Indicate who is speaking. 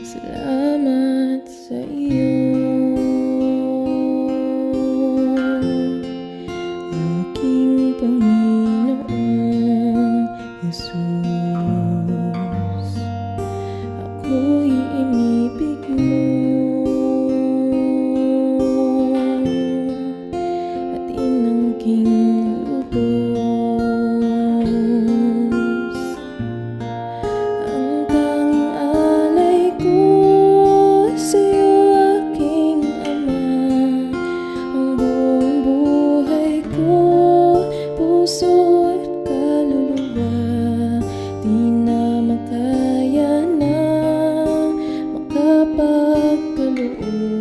Speaker 1: Salamat sa iyo, aking Panginoong Jesus. Ako'y inibig mo at inangking lubos. Ang tanging alay ko sa'yo, aking Ama, ang buong buhay ko, puso at kaluluwa, di na makaya na makapagkaloob.